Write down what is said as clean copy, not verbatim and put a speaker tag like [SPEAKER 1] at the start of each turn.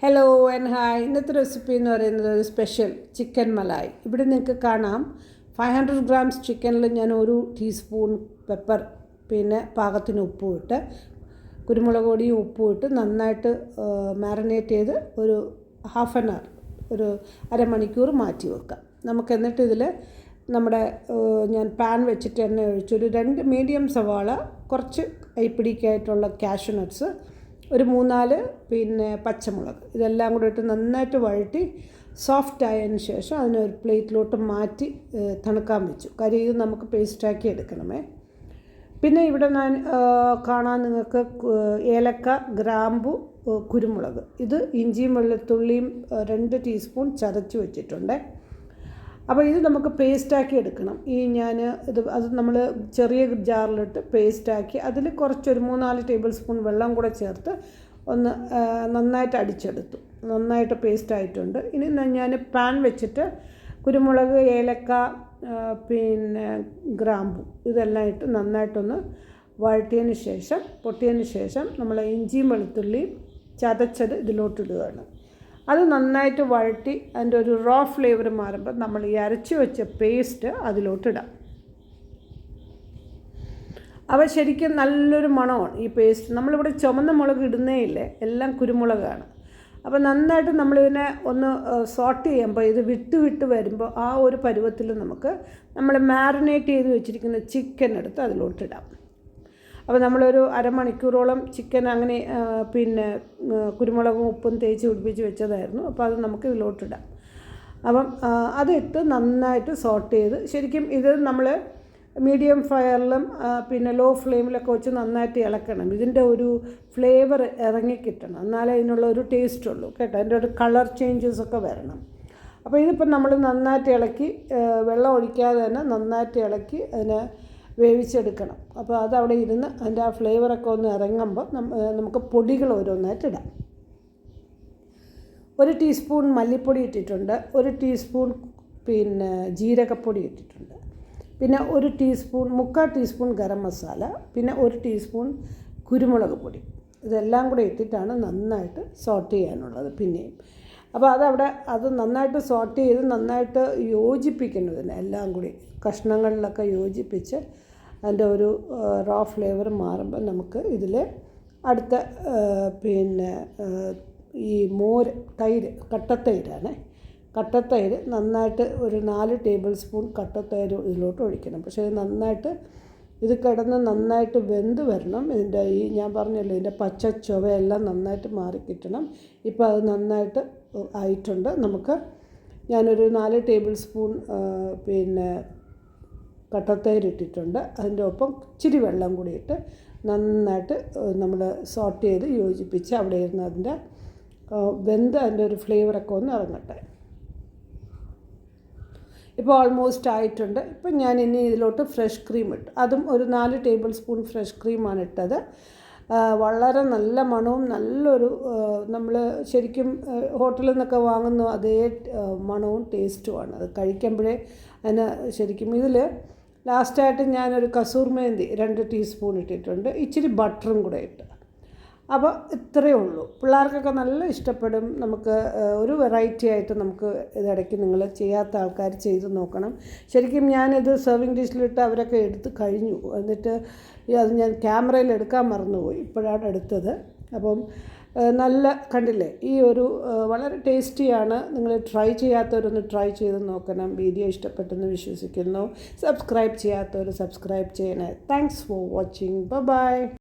[SPEAKER 1] Hello and hi. ഇന്നത്തെ recipe എന്ന് പറയുന്നത് ഒരു സ്പെഷ്യൽ ചിക്കൻ മലായ്. ഇവിടെ നിങ്ങൾക്ക് കാണാം 500 ഗ്രാംസ് ചിക്കനിൽ ഞാൻ 1 ടീസ്പൂൺ പെപ്പർ, പിന്നെ പാകത്തിന് ഉപ്പും ഇട്ട്, കുരുമുളക് പൊടിയും ഉപ്പും ഇട്ട് നന്നായിട്ട് മാരിനേറ്റ് ചെയ്ത് ഒരു ഹാഫ് ആൻ അവർ, ഒരു അരമണിക്കൂർ മാറ്റി വെക്കാം നമുക്ക്. എന്നിട്ട് ഇതിൽ നമ്മുടെ ഞാൻ പാൻ വെച്ചിട്ട് എണ്ണ ഒഴിച്ച് ഒരു 2 മീഡിയം സവാള, കുറച്ച് കൈപ്പിടിക്കായിട്ടുള്ള കാഷ്യൂ നട്ട്സ്, ഒരു 3-4 പിന്നെ പച്ചമുളക്, ഇതെല്ലാം കൂടെ ഇട്ട് നന്നായിട്ട് വഴറ്റി സോഫ്റ്റ് ആയതിന് ശേഷം അതിനൊരു പ്ലേറ്റിലോട്ട് മാറ്റി തണുക്കാൻ വെച്ചു. കാര്യം ഇത് നമുക്ക് പേസ്റ്റാക്കി എടുക്കണമേ. പിന്നെ ഇവിടെ ഞാൻ കാണാൻ നിങ്ങൾക്ക് ഏലക്ക, ഗ്രാമ്പു, കുരുമുളക്, ഇത് ഇഞ്ചിയും വെളുത്തുള്ളിയും 2 ടീസ്പൂൺ ചതച്ച് വെച്ചിട്ടുണ്ട്. അപ്പോൾ ഇത് നമുക്ക് പേസ്റ്റാക്കി എടുക്കണം. അത് നമ്മൾ ചെറിയ ജാറിലിട്ട് പേസ്റ്റാക്കി അതിൽ കുറച്ചൊരു 3-4 ടേബിൾ സ്പൂൺ വെള്ളം കൂടെ ചേർത്ത് ഒന്ന് നന്നായിട്ട് അടിച്ചെടുത്തു. നന്നായിട്ട് പേസ്റ്റായിട്ടുണ്ട്. ഇനി ഞാൻ പാൻ വെച്ചിട്ട് കുരുമുളക്, ഏലക്ക, പിന്നെ ഗ്രാമ്പു ഇതെല്ലാം ഇട്ട് നന്നായിട്ടൊന്ന് പൊട്ടിയതിന് ശേഷം നമ്മൾ ഇഞ്ചിയും വെളുത്തുള്ളിയും ചതച്ചത് ഇതിലോട്ടിടുകയാണ്. അത് നന്നായിട്ട് വഴറ്റി അതിൻ്റെ ഒരു റോ ഫ്ലേവർ മാറുമ്പോൾ നമ്മൾ ഈ അരച്ച് വെച്ച പേസ്റ്റ് അതിലോട്ടിടാം. അപ്പോൾ ശരിക്കും നല്ലൊരു മണമാണ് ഈ പേസ്റ്റ്. നമ്മളിവിടെ ചുമന്ന മുളക് ഇടുന്നേ ഇല്ലേ, എല്ലാം കുരുമുളകാണ്. അപ്പോൾ നന്നായിട്ട് നമ്മളിതിനെ ഒന്ന് സോട്ട് ചെയ്യുമ്പോൾ ഇത് വിട്ട് വരുമ്പോൾ ആ ഒരു പരുവത്തിൽ നമ്മൾ മാരിനേറ്റ് ചെയ്ത് വെച്ചിരിക്കുന്ന ചിക്കൻ എടുത്ത് അതിലോട്ടിടാം. അപ്പോൾ നമ്മളൊരു അരമണിക്കൂറോളം ചിക്കൻ അങ്ങനെ പിന്നെ കുരുമുളകും ഉപ്പും തേച്ച് പിടിപ്പിച്ച് വെച്ചതായിരുന്നു. അപ്പോൾ അത് നമുക്ക് ഇതിലോട്ടിടാം. അപ്പം അതിട്ട് നന്നായിട്ട് സോട്ട് ചെയ്ത്, ശരിക്കും ഇത് നമ്മൾ മീഡിയം ഫയറിലും പിന്നെ ലോ ഫ്ലെയിമിലൊക്കെ വെച്ച് നന്നായിട്ട് ഇളക്കണം. ഇതിൻ്റെ ഒരു ഫ്ലേവർ ഇറങ്ങിക്കിട്ടണം, എന്നാലേ ഇതിനുള്ള ഒരു ടേസ്റ്റ് ഉള്ളൂ കേട്ടോ. അതിൻ്റെ ഒരു കളർ ചേഞ്ചസൊക്കെ വരണം. അപ്പോൾ ഇതിപ്പോൾ നമ്മൾ നന്നായിട്ട് ഇളക്കി, വെള്ളം ഒഴിക്കാതെ തന്നെ നന്നായിട്ട് ഇളക്കി അതിനെ വേവിച്ചെടുക്കണം. അപ്പോൾ അതവിടെ ഇരുന്ന് അതിൻ്റെ ആ ഫ്ലേവറൊക്കെ ഒന്ന് ഇറങ്ങുമ്പോൾ നമുക്ക് പൊടികൾ ഓരോന്നായിട്ട് ഇടാം. 1 ടീസ്പൂൺ മല്ലിപ്പൊടി ഇട്ടിട്ടുണ്ട്, 1 ടീസ്പൂൺ പിന്നെ ജീരകപ്പൊടി ഇട്ടിട്ടുണ്ട്, പിന്നെ 3/4 ടീസ്പൂൺ ഗരം മസാല, പിന്നെ 1 ടീസ്പൂൺ കുരുമുളക് പൊടി. ഇതെല്ലാം കൂടെ ഇട്ടിട്ടാണ് നന്നായിട്ട് സോട്ട് ചെയ്യാനുള്ളത് പിന്നെയും. അപ്പോൾ അത് നന്നായിട്ട് സോട്ട് ചെയ്ത് നന്നായിട്ട് യോജിപ്പിക്കുന്നതിന് എല്ലാം കൂടി കഷ്ണങ്ങളിലൊക്കെ യോജിപ്പിച്ച് അതിൻ്റെ ഒരു റോ ഫ്ലേവർ മാറുമ്പോൾ നമുക്ക് ഇതിൽ അടുത്ത പിന്നെ ഈ തൈര്, കട്ടത്തൈര് നന്നായിട്ട് ഒരു 4 ടേബിൾ സ്പൂൺ കട്ടത്തൈര് ഇതിലോട്ട് ഒഴിക്കണം. പക്ഷേ ഇത് കിടന്ന് നന്നായിട്ട് വെന്ത് വരണം. ഇതിൻ്റെ ഞാൻ പറഞ്ഞല്ലോ, ഇതിൻ്റെ പച്ച ചുവയെല്ലാം നന്നായിട്ട് മാറിക്കിട്ടണം. ഇപ്പോൾ അത് നന്നായിട്ട് ആയിട്ടുണ്ട്. ഞാനൊരു 4 ടേബിൾ സ്പൂൺ പിന്നെ കട്ടത്തൈര് ഇട്ടിട്ടുണ്ട്. അതിൻ്റെ ഒപ്പം ഇച്ചിരി വെള്ളം കൂടി ഇട്ട് നന്നായിട്ട് നമ്മൾ സോട്ട് ചെയ്ത് യോജിപ്പിച്ച് അവിടെ ഇരുന്ന് അതിൻ്റെ അതിൻ്റെ ഒരു ഫ്ലേവറൊക്കെ ഒന്ന് ഇറങ്ങട്ടെ. ഇപ്പോൾ ഓൾമോസ്റ്റ് ആയിട്ടുണ്ട്. ഇപ്പം ഞാൻ ഇനി ഇതിലോട്ട് ഫ്രഷ് ക്രീം ഇട്ടു. അതും ഒരു 4 ടേബിൾ സ്പൂൺ ഫ്രഷ് ക്രീമാണ് ഇട്ടത്. വളരെ നല്ല മണവും നല്ലൊരു നമ്മൾ ശരിക്കും ഹോട്ടലിൽ നിന്നൊക്കെ വാങ്ങുന്ന അതേ മണവും ടേസ്റ്റുമാണ്. അത് കഴിക്കുമ്പോഴേ അതിന് ശരിക്കും. ഇതിൽ ലാസ്റ്റായിട്ട് ഞാനൊരു കസൂർ മേന്തി 2 ടീസ്പൂൺ ഇട്ടിട്ടുണ്ട്, ഇച്ചിരി ബട്ടറും കൂടെ ഇട്ട്. അപ്പോൾ ഇത്രയേ ഉള്ളൂ. പിള്ളേർക്കൊക്കെ നല്ല ഇഷ്ടപ്പെടും. നമുക്ക് ഒരു വെറൈറ്റി ആയിട്ട് ഇതിടയ്ക്ക് നിങ്ങൾ ചെയ്യാത്ത ആൾക്കാർ ചെയ്ത് നോക്കണം. ശരിക്കും ഞാനിത് സെർവിങ് ഡിഷിലിട്ട് അവരൊക്കെ എടുത്ത് കഴിഞ്ഞു. എന്നിട്ട് അത് ഞാൻ ക്യാമറയിൽ എടുക്കാൻ മറന്നുപോയി, ഇപ്പോഴാണ് എടുത്തത്. അപ്പം നല്ല കണ്ടില്ലേ, ഈ ഒരു വളരെ ടേസ്റ്റിയാണ്. നിങ്ങൾ ട്രൈ ചെയ്യാത്തവരൊന്ന് ട്രൈ ചെയ്ത് നോക്കണം. വീഡിയോ ഇഷ്ടപ്പെട്ടെന്ന് വിശ്വസിക്കുന്നു. സബ്സ്ക്രൈബ് ചെയ്യാത്തവർ സബ്സ്ക്രൈബ് ചെയ്യണേ. Thanks for watching. ബൈ.